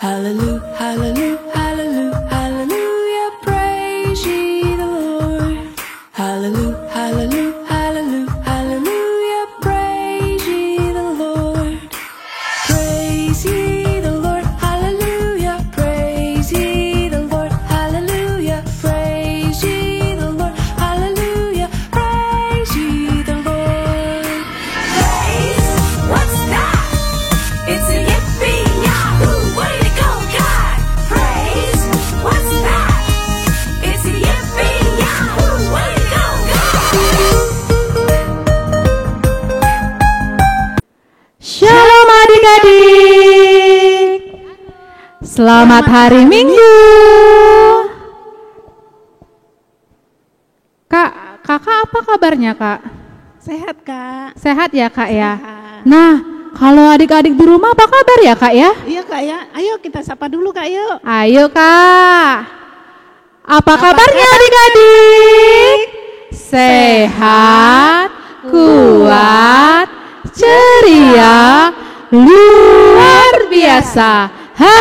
Hallelujah, hallelujah, hallelujah, hallelujah, praise ye the Lord. Hallelujah, hallelujah, hallelujah, hallelujah, praise ye the Lord. Praise ye the Lord, hallelujah, praise ye the Lord, hallelujah, praise ye the Lord, hallelujah, praise ye the Lord. Praise, what's that? It's a yippee yahoo, way to go, God! Praise, what's that? It's a yippee yahoo, way to go, God! Shalom adik-adik. Selamat hari Minggu. Kakak apa kabarnya, Kak? Sehat, Kak. Sehat ya, Kak ya? Sehat. Nah, kalau adik-adik di rumah apa kabar ya, Kak ya? Iya, Kak ya. Ayo kita sapa dulu, Kak, yuk. Ayo, Kak. Apa kabarnya adik-adik? Sehat, kuat, ceria, luar biasa. Ha.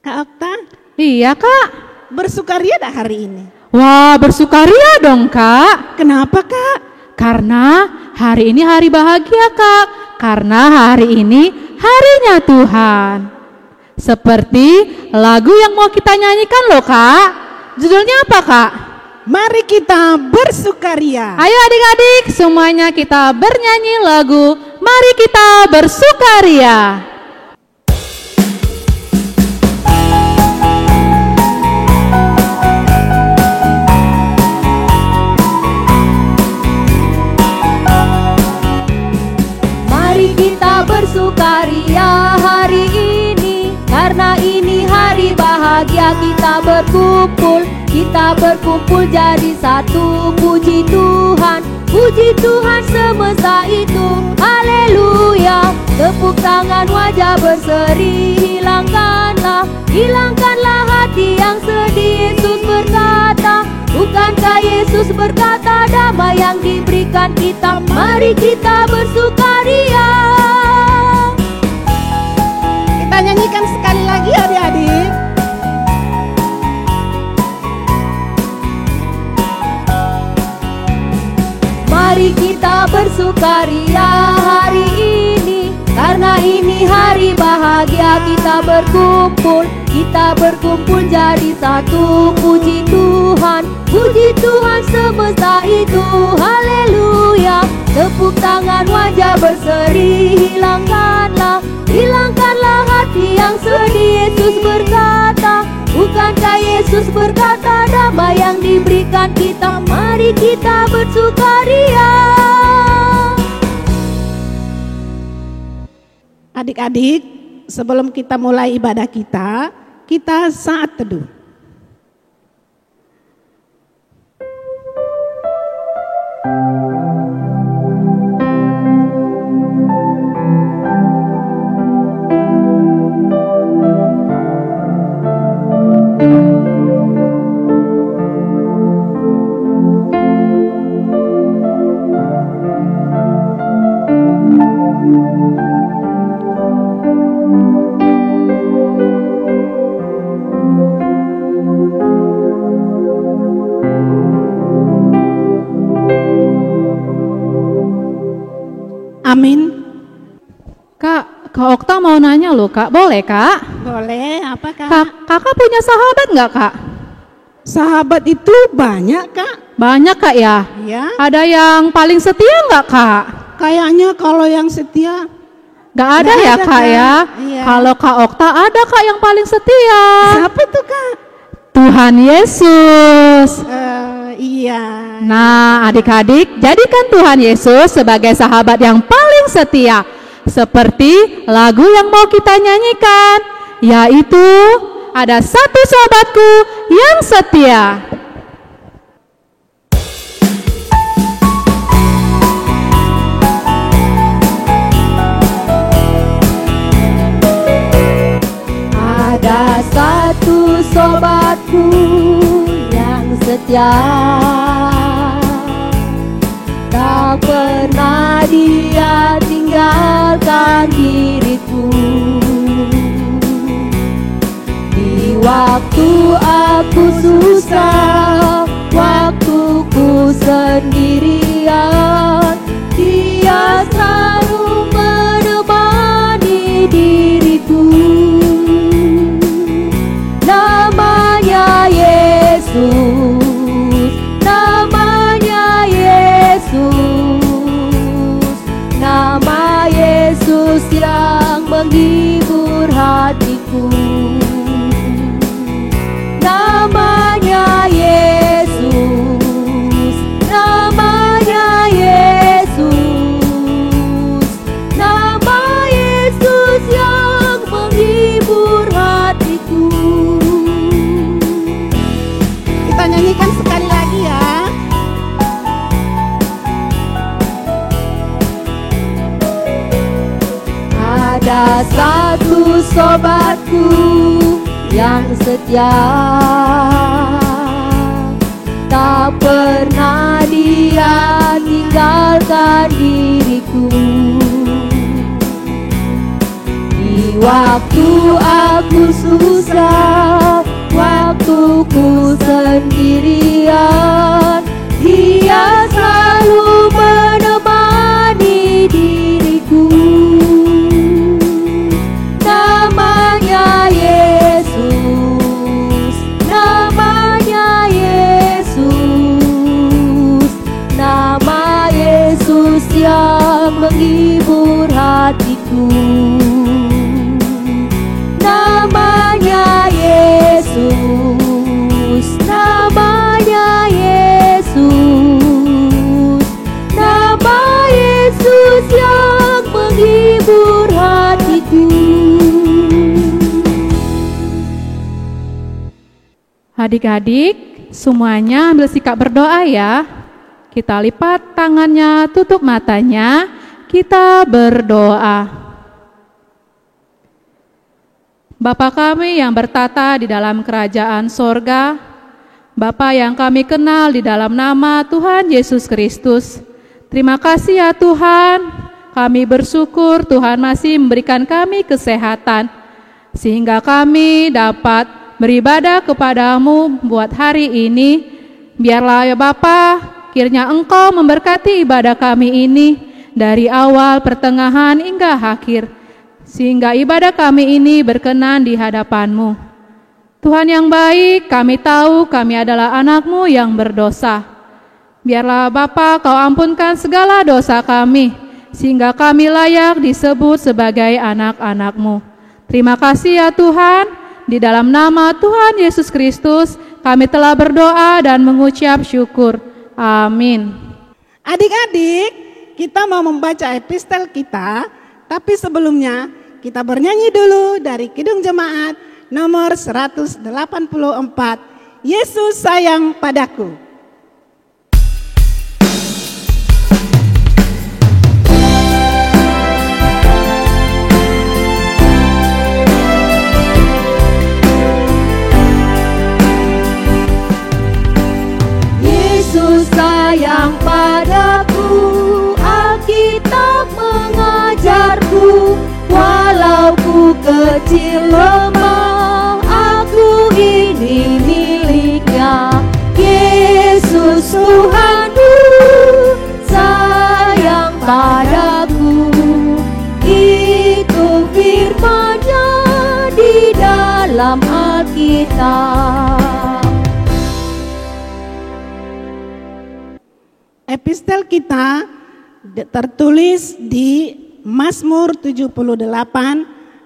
Kak Okta, Iya, Kak. bersukaria dah hari ini. Wah, bersukaria dong, Kak. Kenapa, Kak? Karena hari ini hari bahagia, Kak. Karena hari ini harinya Tuhan. Seperti lagu yang mau kita nyanyikan loh, Kak. Judulnya apa, Kak? Mari kita bersukaria. Ayo adik-adik, semuanya kita bernyanyi lagu Mari Kita Bersukaria. Mari kita bersukaria hari ini, karena ini hari bahagia. Kita berkumpul jadi satu. Puji Tuhan semesta itu. Haleluya. Tepuk tangan, wajah berseri. Hilangkanlah hati yang sedih. Yesus berkata, bukankah Yesus berkata, damai yang diberikan kita. Mari kita bersukaria. Kita nyanyikan sekali lagi, adik-adik. Mari kita bersukaria hari ini, karena ini hari bahagia. Kita berkumpul jadi satu. Puji Tuhan semesta itu. Haleluya. Tepuk tangan, wajah berseri. Hilangkanlah hati yang sedih. Yesus berkata, bukankah Yesus berkata, damai yang diberikan kita. Mari kita bersukaria. Adik-adik, sebelum kita mulai ibadah kita saat teduh. Amin. Kak Okta mau nanya loh, Kak. Boleh, Kak? Boleh, apa, Kak? Kakak punya sahabat nggak, Kak? Sahabat itu banyak, Kak. Banyak, Kak ya? Ya, Ada yang paling setia nggak, Kak? kayaknya kalau yang setia Nggak ada Nggak ya, ada, Kak Kak. ya? Iya. Kalau Kak Okta ada, Kak, yang paling setia. siapa itu, Kak? Tuhan Yesus. Iya. Nah, adik-adik, jadikan Tuhan Yesus sebagai sahabat yang paling setia. Seperti lagu yang mau kita nyanyikan, yaitu ada satu sahabatku yang setia. Ada satu sobatku yang setia, tak pernah dia tinggalkan di waktu aku susah, waktu ku sendirian, Dia selalu menemani diriku. Namanya Yesus, namanya Yesus, nama Yesus yang menghibur hatiku. Namanya Yesus, namanya Yesus, nama Yesus yang menghibur hatiku. Kita nyanyikan sekali lagi ya. Ada satu sobatku yang setia, tak pernah dia tinggalkan diriku. Di waktu aku susah, waktu ku sendirian, Dia selalu menemani diriku. Namanya Yesus, namanya Yesus, nama Yesus yang menghibur hatiku. Namanya Yesus, namanya Yesus, nama Yesus yang menghibur hatiku. Adik-adik, semuanya ambil sikap berdoa ya. Kita lipat tangannya, tutup matanya, kita berdoa. Bapa kami yang bertata di dalam kerajaan sorga, Bapa yang kami kenal di dalam nama Tuhan Yesus Kristus, terima kasih ya Tuhan, kami bersyukur Tuhan masih memberikan kami kesehatan, sehingga kami dapat beribadah kepadamu buat hari ini. Biarlah ya Bapa, kiranya Engkau memberkati ibadah kami ini dari awal, pertengahan hingga akhir, sehingga ibadah kami ini berkenan di hadapan-Mu. Tuhan yang baik, kami tahu kami adalah anak-Mu yang berdosa. Biarlah Bapa Kau ampunkan segala dosa kami, sehingga kami layak disebut sebagai anak-anak-Mu. Terima kasih ya Tuhan, di dalam nama Tuhan Yesus Kristus kami telah berdoa dan mengucap syukur. Amin. Adik-adik, kita mau membaca epistel kita, tapi sebelumnya kita bernyanyi dulu dari Kidung Jemaat nomor 184, Yesus sayang padaku. Yesus sayang padaku, Alkitab mengajarku, walau ku kecil lemah, aku ini miliknya. Yesus Tuhanku sayang padaku, itu firman-Nya di dalam Alkitab. Epistel kita tertulis di Mazmur 78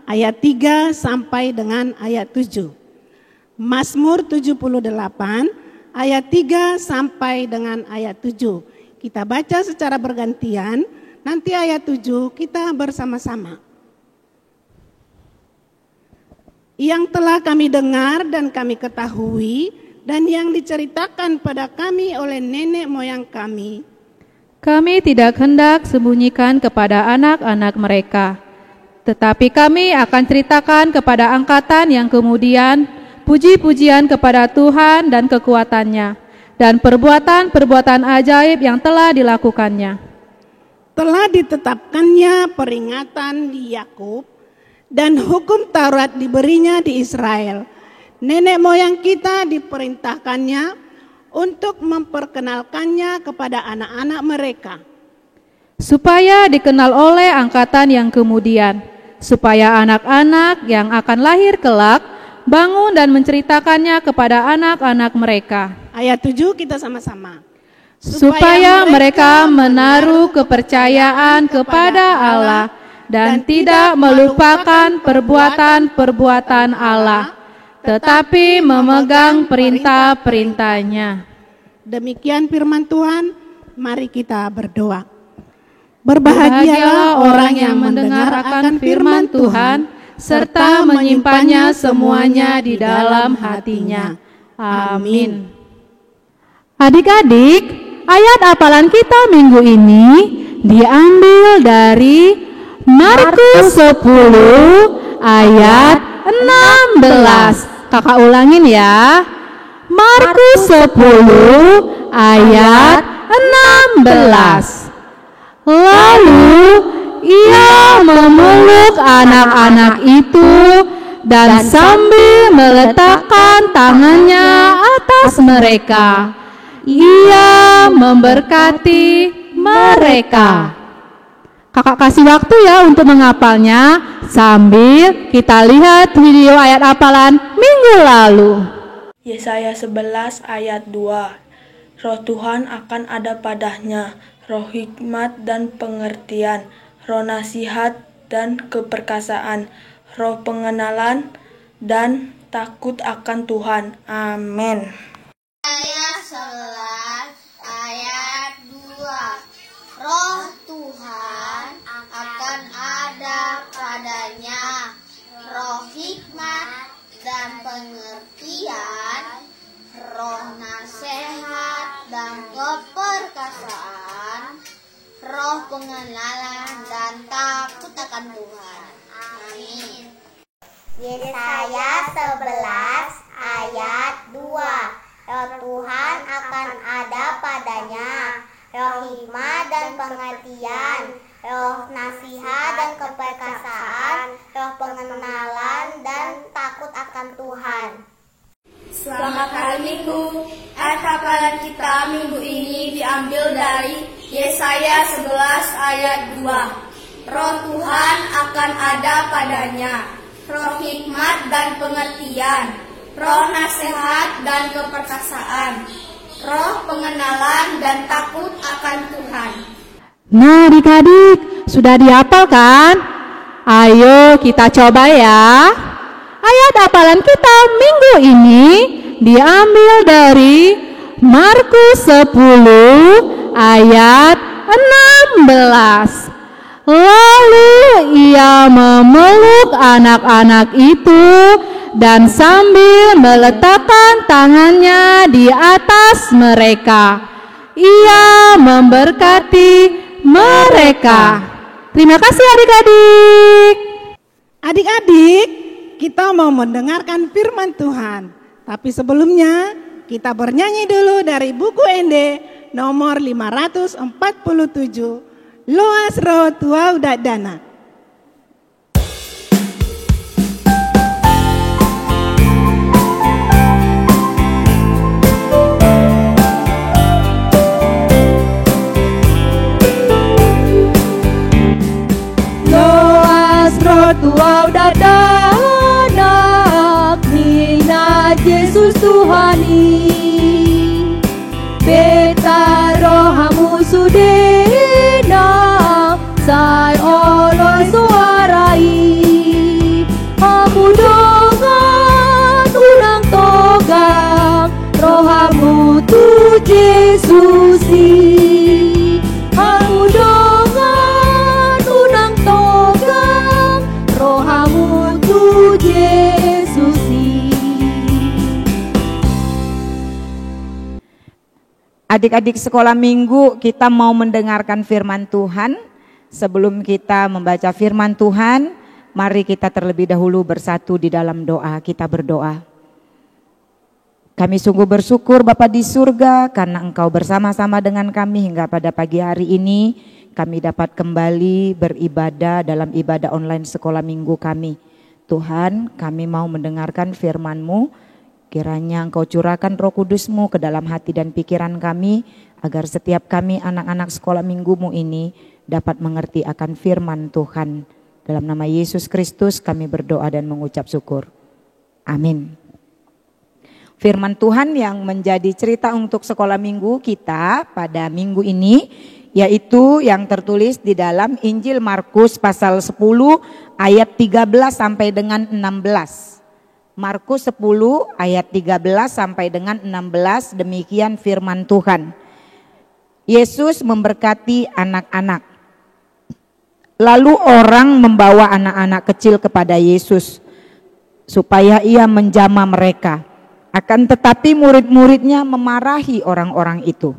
ayat 3 sampai dengan ayat 7. Mazmur 78 ayat 3 sampai dengan ayat 7. Kita baca secara bergantian, nanti ayat 7 kita bersama-sama. Yang telah kami dengar dan kami ketahui, dan yang diceritakan pada kami oleh nenek moyang kami, kami tidak hendak sembunyikan kepada anak-anak mereka, tetapi kami akan ceritakan kepada angkatan yang kemudian puji-pujian kepada Tuhan dan kekuatan-Nya, dan perbuatan-perbuatan ajaib yang telah dilakukannya. Telah ditetapkannya peringatan di Yakub, dan hukum Taurat diberinya di Israel. nenek moyang kita diperintahkannya untuk memperkenalkannya kepada anak-anak mereka. Supaya dikenal oleh angkatan yang kemudian, supaya anak-anak yang akan lahir kelak bangun dan menceritakannya kepada anak-anak mereka. Ayat 7 kita sama-sama. Supaya mereka menaruh kepercayaan kepada Allah dan tidak melupakan perbuatan-perbuatan Allah, tetapi memegang perintah-perintahnya. Demikian firman Tuhan, mari kita berdoa. Berbahagialah orang yang mendengar akan firman Tuhan, serta menyimpannya semuanya di dalam hatinya. Amin. Adik-adik, ayat hafalan kita minggu ini diambil dari Markus 10 ayat 16. Kakak ulangin ya. Markus 10 ayat 16. Lalu ia memeluk anak-anak itu dan sambil meletakkan tangannya atas mereka, ia memberkati mereka. Kakak kasih waktu ya untuk menghafalnya sambil kita lihat video ayat hafalan minggu lalu. Yesaya 11 ayat 2. Roh Tuhan akan ada padanya, roh hikmat dan pengertian, roh nasihat dan keperkasaan, roh pengenalan dan takut akan Tuhan. Amin. Yesaya 11 ayat 2. Roh Tuhan akan ada padanya, roh hikmat dan pengertian, roh nasihat dan keperkasaan, roh pengenalan dan takut akan Tuhan. Amin. Yesaya 11 ayat 2. Roh Tuhan akan ada padanya, roh hikmat dan pengertian, roh nasihat dan keperkasaan, roh pengenalan dan takut akan Tuhan. Selamat hari Minggu. Ayat hafalan kita minggu ini diambil dari Yesaya 11 ayat 2. Roh Tuhan akan ada padanya, roh hikmat dan pengertian, roh nasihat dan keperkasaan, roh pengenalan dan takut akan Tuhan. Nah adik-adik, sudah dihafal kan? Ayo kita coba ya. Ayat hafalan kita minggu ini diambil dari Markus 10 ayat 16. Lalu ia memeluk anak-anak itu dan sambil meletakkan tangannya di atas mereka, ia memberkati mereka. Terima kasih adik-adik. Adik-adik, kita mau mendengarkan firman Tuhan. Tapi sebelumnya kita bernyanyi dulu dari buku ND nomor 547. Loas roh tua udah dana. Loas roh tua udah dana, Nina Yesus Tuhani, beta rohamu sudena, sai oloi suarai, hamu dongan urang togang, rohamu tu Yesusi, hamu dongan urang togang, rohamu tu Yesusi. Adik-adik sekolah minggu, kita mau mendengarkan firman Tuhan. Sebelum kita membaca firman Tuhan, mari kita terlebih dahulu bersatu di dalam doa. Kita berdoa. Kami sungguh bersyukur Bapa di surga karena Engkau bersama-sama dengan kami hingga pada pagi hari ini. Kami dapat kembali beribadah dalam ibadah online sekolah minggu kami. Tuhan, kami mau mendengarkan firman-Mu. Kiranya Engkau curahkan Roh Kudus-Mu ke dalam hati dan pikiran kami, agar setiap kami anak-anak sekolah minggu-Mu ini dapat mengerti akan firman Tuhan. Dalam nama Yesus Kristus kami berdoa dan mengucap syukur. Amin. Firman Tuhan yang menjadi cerita untuk sekolah minggu kita pada minggu ini, yaitu yang tertulis di dalam Injil Markus pasal 10 ayat 13 sampai dengan 16. Markus 10 ayat 13 sampai dengan 16, demikian firman Tuhan. Yesus memberkati anak-anak. Lalu orang membawa anak-anak kecil kepada Yesus supaya ia menjamah mereka. Akan tetapi murid-muridnya memarahi orang-orang itu.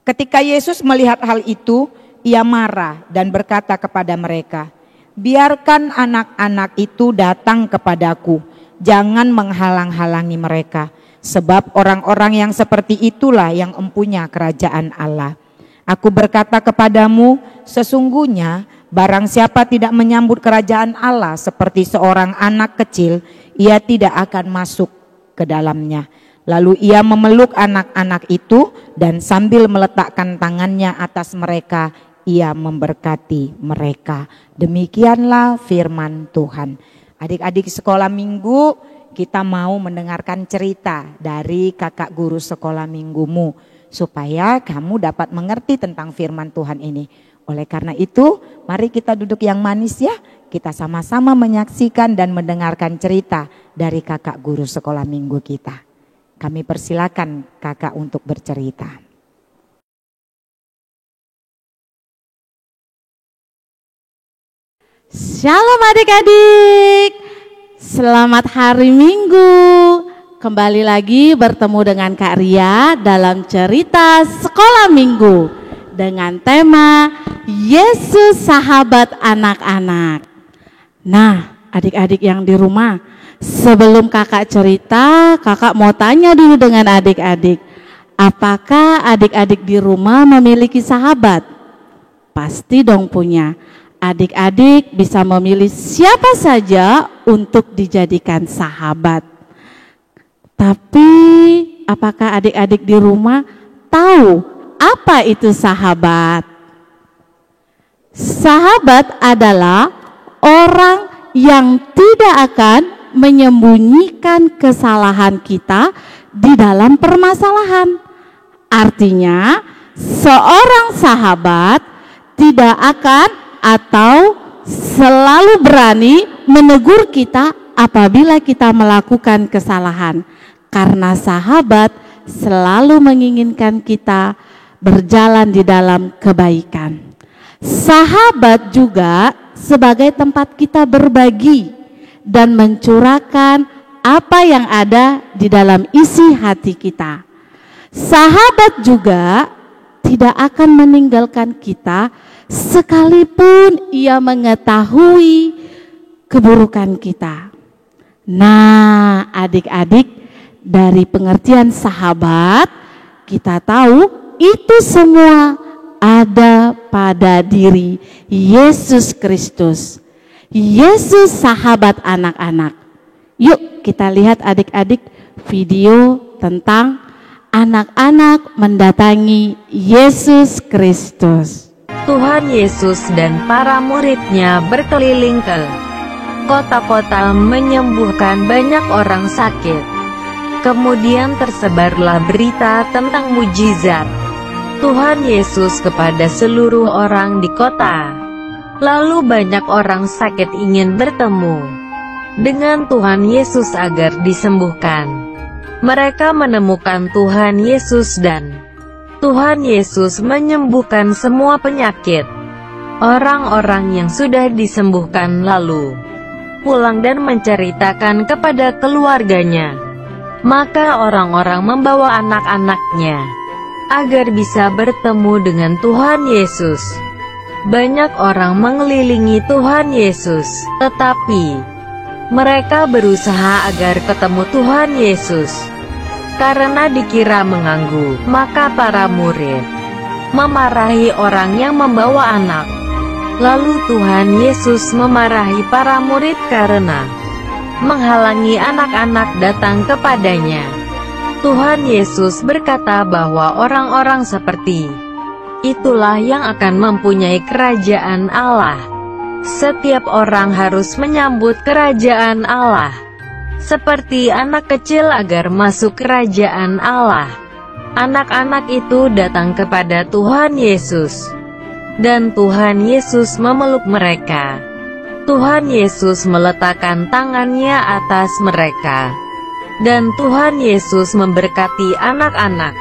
Ketika Yesus melihat hal itu, ia marah dan berkata kepada mereka, "Biarkan anak-anak itu datang kepadaku, jangan menghalang-halangi mereka, sebab orang-orang yang seperti itulah yang empunya kerajaan Allah. Aku berkata kepadamu, sesungguhnya barang siapa tidak menyambut kerajaan Allah seperti seorang anak kecil, ia tidak akan masuk ke dalamnya." Lalu ia memeluk anak-anak itu dan sambil meletakkan tangannya atas mereka, ia memberkati mereka. Demikianlah firman Tuhan. Adik-adik sekolah minggu, kita mau mendengarkan cerita dari kakak guru sekolah minggumu, supaya kamu dapat mengerti tentang firman Tuhan ini. Oleh karena itu, mari kita duduk yang manis ya. Kita sama-sama menyaksikan dan mendengarkan cerita dari kakak guru sekolah minggu kita. Kami persilakan kakak untuk bercerita. Shalom adik-adik, selamat hari Minggu. Kembali lagi bertemu dengan Kak Ria dalam cerita sekolah minggu dengan tema Yesus sahabat anak-anak. Nah, adik-adik yang di rumah, sebelum kakak cerita, kakak mau tanya dulu dengan adik-adik. Apakah adik-adik di rumah memiliki sahabat? Pasti dong punya. Adik-adik bisa memilih siapa saja untuk dijadikan sahabat. Tapi apakah adik-adik di rumah tahu apa itu sahabat? Sahabat adalah orang yang tidak akan menyembunyikan kesalahan kita di dalam permasalahan. Artinya, seorang sahabat tidak akan atau selalu berani menegur kita apabila kita melakukan kesalahan. Karena sahabat selalu menginginkan kita berjalan di dalam kebaikan. Sahabat juga sebagai tempat kita berbagi dan mencurahkan apa yang ada di dalam isi hati kita. Sahabat juga tidak akan meninggalkan kita sekalipun ia mengetahui keburukan kita. Nah, adik-adik, dari pengertian sahabat kita tahu itu semua ada pada diri Yesus Kristus. Yesus sahabat anak-anak. Yuk kita lihat adik-adik video tentang anak-anak mendatangi Yesus Kristus. Tuhan Yesus dan para muridnya berkeliling ke kota-kota menyembuhkan banyak orang sakit. Kemudian tersebarlah berita tentang mujizat Tuhan Yesus kepada seluruh orang di kota. Lalu banyak orang sakit ingin bertemu dengan Tuhan Yesus agar disembuhkan. Mereka menemukan Tuhan Yesus dan Tuhan Yesus menyembuhkan semua penyakit. Orang-orang yang sudah disembuhkan lalu pulang dan menceritakan kepada keluarganya. Maka orang-orang membawa anak-anaknya agar bisa bertemu dengan Tuhan Yesus. Banyak orang mengelilingi Tuhan Yesus, tetapi mereka berusaha agar ketemu Tuhan Yesus. Karena dikira mengganggu, maka para murid memarahi orang yang membawa anak. Lalu Tuhan Yesus memarahi para murid karena menghalangi anak-anak datang kepadanya. Tuhan Yesus berkata bahwa orang-orang seperti itulah yang akan mempunyai kerajaan Allah. Setiap orang harus menyambut kerajaan Allah seperti anak kecil agar masuk kerajaan Allah. Anak-anak itu datang kepada Tuhan Yesus, dan Tuhan Yesus memeluk mereka. Tuhan Yesus meletakkan tangannya atas mereka, dan Tuhan Yesus memberkati anak-anak.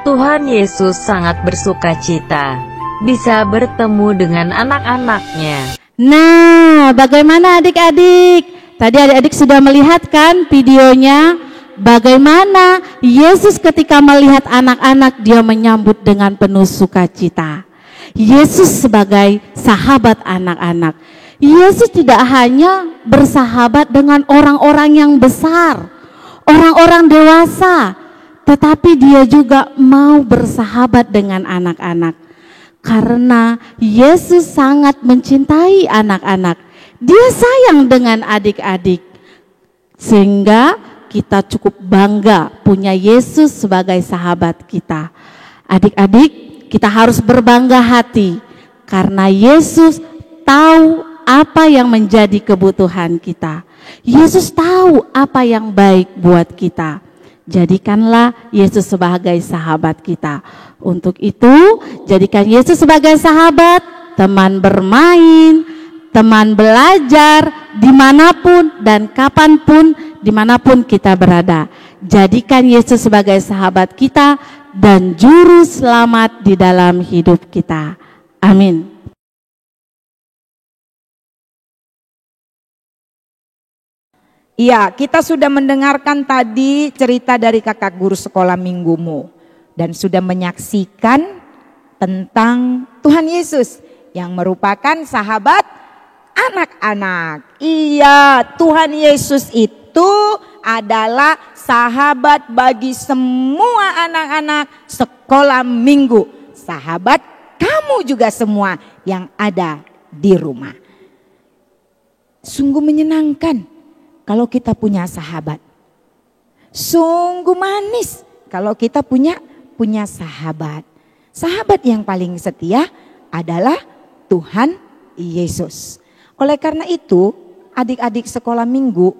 Tuhan Yesus sangat bersukacita bisa bertemu dengan anak-anaknya. Nah, bagaimana adik-adik? Tadi adik-adik sudah melihat kan videonya? Bagaimana Yesus ketika melihat anak-anak, dia menyambut dengan penuh sukacita. Yesus sebagai sahabat anak-anak. Yesus tidak hanya bersahabat dengan orang-orang yang besar, orang-orang dewasa, tetapi dia juga mau bersahabat dengan anak-anak. Karena Yesus sangat mencintai anak-anak. Dia sayang dengan adik-adik. Sehingga kita cukup bangga punya Yesus sebagai sahabat kita. Adik-adik, kita harus berbangga hati karena Yesus tahu apa yang menjadi kebutuhan kita. Yesus tahu apa yang baik buat kita. Jadikanlah Yesus sebagai sahabat kita. Untuk itu, jadikan Yesus sebagai sahabat, teman bermain, teman belajar, dimanapun dan kapanpun, dimanapun kita berada. Jadikan Yesus sebagai sahabat kita dan juru selamat di dalam hidup kita. Amin. Iya, kita sudah mendengarkan tadi cerita dari kakak guru sekolah minggumu dan sudah menyaksikan tentang Tuhan Yesus yang merupakan sahabat anak-anak. Iya, Tuhan Yesus itu adalah sahabat bagi semua anak-anak sekolah minggu. Sahabat kamu juga semua yang ada di rumah. Sungguh menyenangkan kalau kita punya sahabat. Sungguh manis kalau kita punya sahabat. Sahabat yang paling setia adalah Tuhan Yesus. Oleh karena itu, adik-adik sekolah minggu,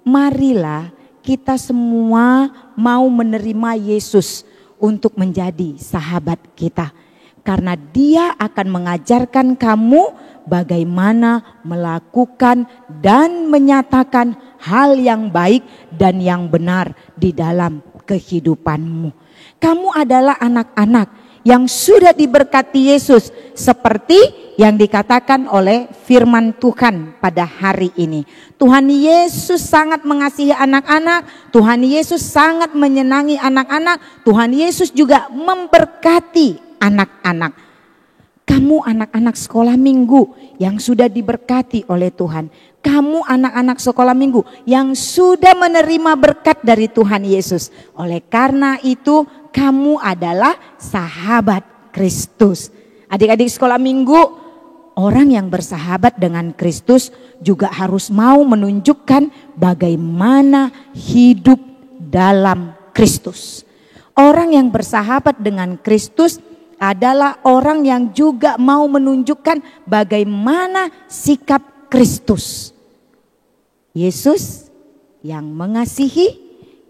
marilah kita semua mau menerima Yesus untuk menjadi sahabat kita. Karena dia akan mengajarkan kamu bagaimana melakukan dan menyatakan hal yang baik dan yang benar di dalam kehidupanmu. Kamu adalah anak-anak yang sudah diberkati Yesus seperti yang dikatakan oleh firman Tuhan pada hari ini. Tuhan Yesus sangat mengasihi anak-anak, Tuhan Yesus sangat menyenangi anak-anak, Tuhan Yesus juga memberkati anak-anak. Kamu anak-anak sekolah minggu yang sudah diberkati oleh Tuhan. Kamu anak-anak sekolah minggu yang sudah menerima berkat dari Tuhan Yesus. Oleh karena itu kamu adalah sahabat Kristus. Adik-adik sekolah minggu, orang yang bersahabat dengan Kristus juga harus mau menunjukkan bagaimana hidup dalam Kristus. Orang yang bersahabat dengan Kristus adalah orang yang juga mau menunjukkan bagaimana sikap Kristus. Yesus yang mengasihi,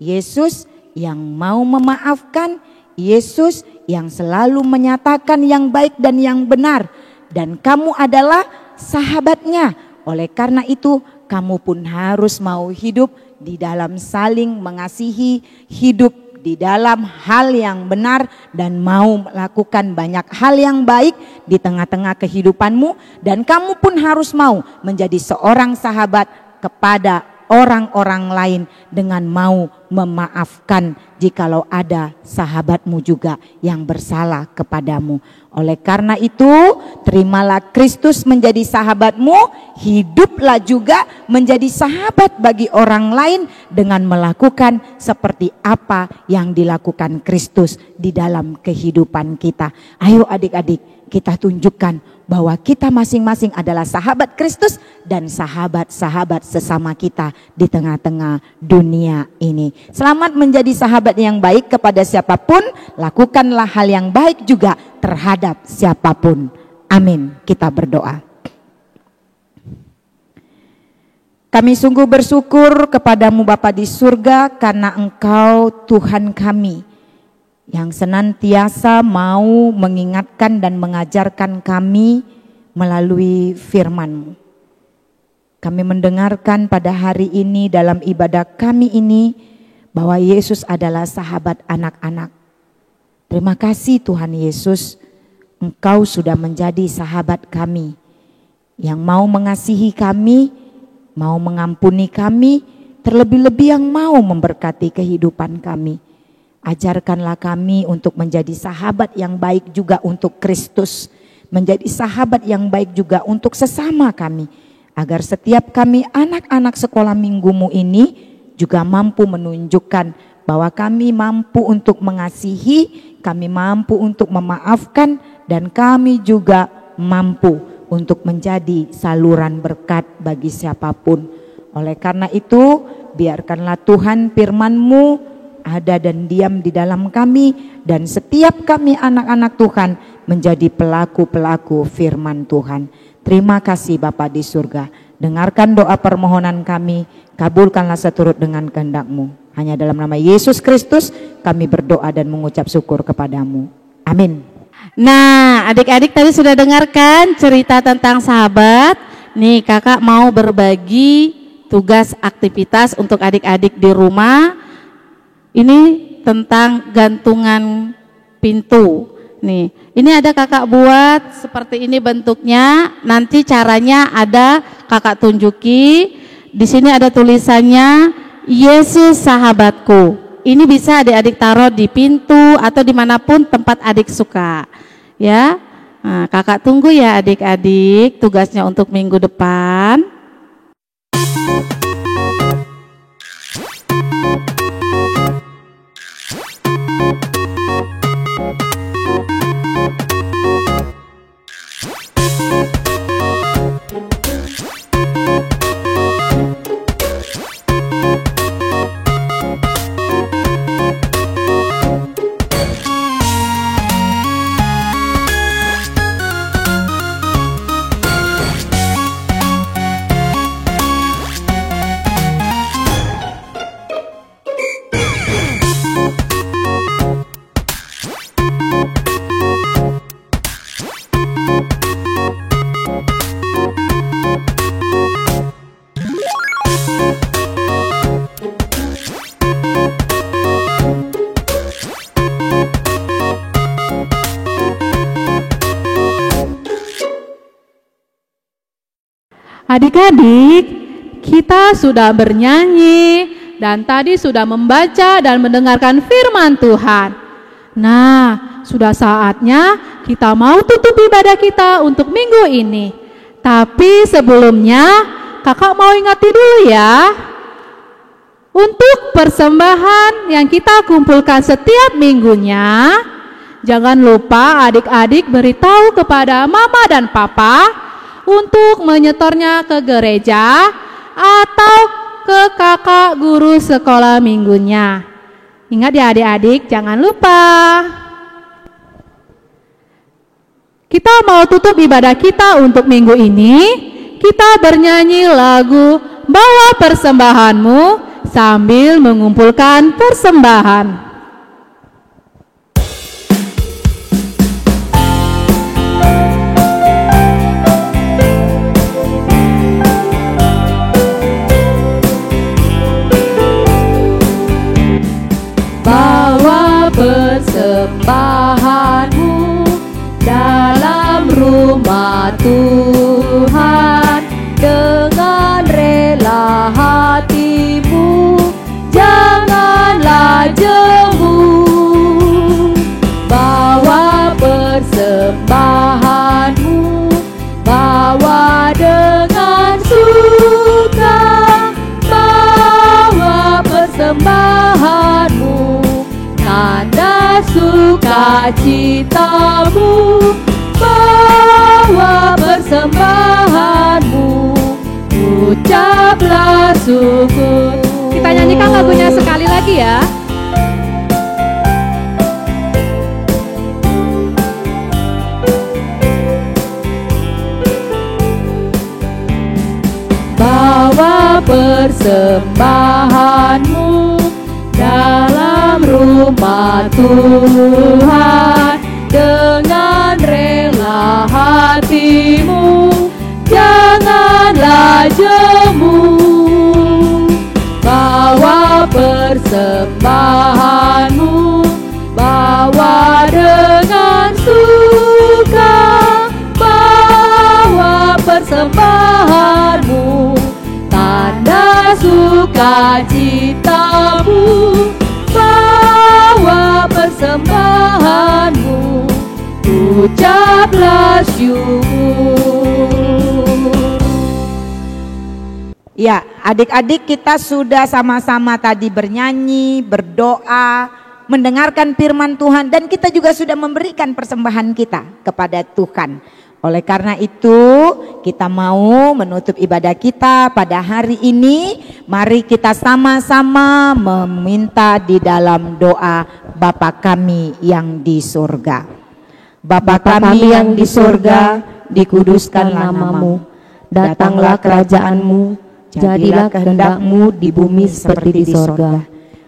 Yesus yang mau memaafkan, Yesus yang selalu menyatakan yang baik dan yang benar. Dan kamu adalah sahabatnya. Oleh karena itu kamu pun harus mau hidup di dalam saling mengasihi, hidup di dalam hal yang benar dan mau melakukan banyak hal yang baik di tengah-tengah kehidupanmu. Dan kamu pun harus mau menjadi seorang sahabat kepada orang-orang lain dengan mau memaafkan jikalau ada sahabatmu juga yang bersalah kepadamu. Oleh karena itu, terimalah Kristus menjadi sahabatmu, hiduplah juga menjadi sahabat bagi orang lain dengan melakukan seperti apa yang dilakukan Kristus di dalam kehidupan kita. Ayo adik-adik, kita tunjukkan bahwa kita masing-masing adalah sahabat Kristus dan sahabat-sahabat sesama kita di tengah-tengah dunia ini. Selamat menjadi sahabat yang baik kepada siapapun, lakukanlah hal yang baik juga terhadap siapapun. Amin. Kita berdoa. Kami sungguh bersyukur kepadamu Bapa di surga karena Engkau Tuhan kami yang senantiasa mau mengingatkan dan mengajarkan kami melalui firman-Mu. Kami mendengarkan pada hari ini dalam ibadah kami ini bahwa Yesus adalah sahabat anak-anak. Terima kasih Tuhan Yesus, Engkau sudah menjadi sahabat kami yang mau mengasihi kami, mau mengampuni kami, terlebih-lebih yang mau memberkati kehidupan kami. Ajarkanlah kami untuk menjadi sahabat yang baik juga untuk Kristus, menjadi sahabat yang baik juga untuk sesama kami, agar setiap kami anak-anak sekolah minggumu ini juga mampu menunjukkan bahwa kami mampu untuk mengasihi, kami mampu untuk memaafkan, dan kami juga mampu untuk menjadi saluran berkat bagi siapapun. Oleh karena itu, biarkanlah Tuhan firman-Mu ada dan diam di dalam kami, dan setiap kami anak-anak Tuhan menjadi pelaku-pelaku firman Tuhan. Terima kasih Bapa di surga. Dengarkan doa permohonan kami, kabulkanlah seturut dengan kehendak-Mu. Hanya dalam nama Yesus Kristus kami berdoa dan mengucap syukur kepadamu. Amin. Nah, adik-adik tadi sudah dengarkan cerita tentang sahabat. Nih, kakak mau berbagi tugas aktivitas untuk adik-adik di rumah. Ini tentang gantungan pintu. Nih, ini ada kakak buat seperti ini bentuknya. Nanti caranya ada kakak tunjuki. Di sini ada tulisannya Yesus sahabatku. Ini bisa adik-adik taruh di pintu atau dimanapun tempat adik suka. Ya, nah, kakak tunggu ya adik-adik tugasnya untuk minggu depan. Adik-adik, kita sudah bernyanyi dan tadi sudah membaca dan mendengarkan firman Tuhan. Nah, sudah saatnya kita mau tutup ibadah kita untuk minggu ini. Tapi sebelumnya, kakak mau ingati dulu ya. Untuk persembahan yang kita kumpulkan setiap minggunya, jangan lupa adik-adik beritahu kepada mama dan papa untuk menyetornya ke gereja atau ke kakak guru sekolah minggunya. Ingat ya adik-adik, jangan lupa. Kita mau tutup ibadah kita untuk minggu ini. Kita bernyanyi lagu Bawa Persembahanmu sambil mengumpulkan persembahan. Bawa persembahanmu dalam rumah Tuhan dengan rela hatimu, janganlah jauh. ucaplah syukur. Kita nyanyikan lagunya sekali lagi ya. Bawa persembahanmu dalam rumah Tuhan dengan rela hatimu, janganlah jemu. Bawa persembahanmu, bawa dengan suka, bawa persembahanmu, tanda sukacitamu, bawa persembahanmu, ucaplah syukur. Ya, adik-adik kita sudah sama-sama tadi bernyanyi, berdoa, mendengarkan firman Tuhan, dan kita juga sudah memberikan persembahan kita kepada Tuhan. Oleh karena itu, kita mau menutup ibadah kita pada hari ini. Mari kita sama-sama meminta di dalam doa Bapa kami yang di surga. Bapa kami yang di surga, dikuduskan namamu. Datanglah kerajaanmu, jadilah kehendak-Mu di bumi seperti di sorga.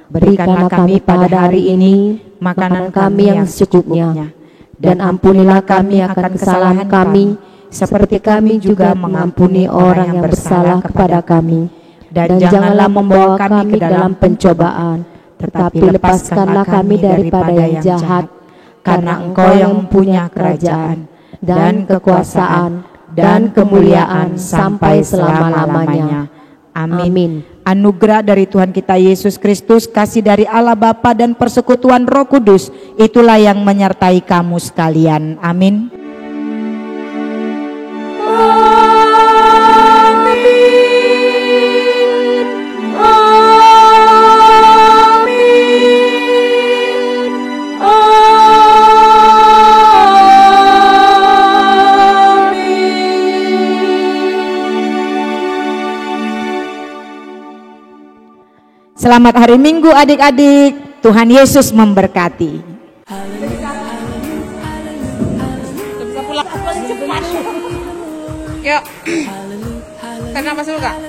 Berikanlah kami pada hari ini makanan kami yang secukupnya, dan ampunilah kami akan kesalahan kami, seperti kami juga mengampuni orang yang bersalah kepada kami. Dan janganlah membawa kami ke dalam pencobaan, tetapi lepaskanlah kami daripada yang jahat, karena Engkau yang mempunyai kerajaan, dan kekuasaan, dan kemuliaan sampai selama-lamanya. Amin. Anugerah dari Tuhan kita Yesus Kristus, kasih dari Allah Bapa dan persekutuan Roh Kudus, itulah yang menyertai kamu sekalian. Amin. Selamat hari Minggu adik-adik, Tuhan Yesus memberkati. Yuk, tarik nafas dulu Kak.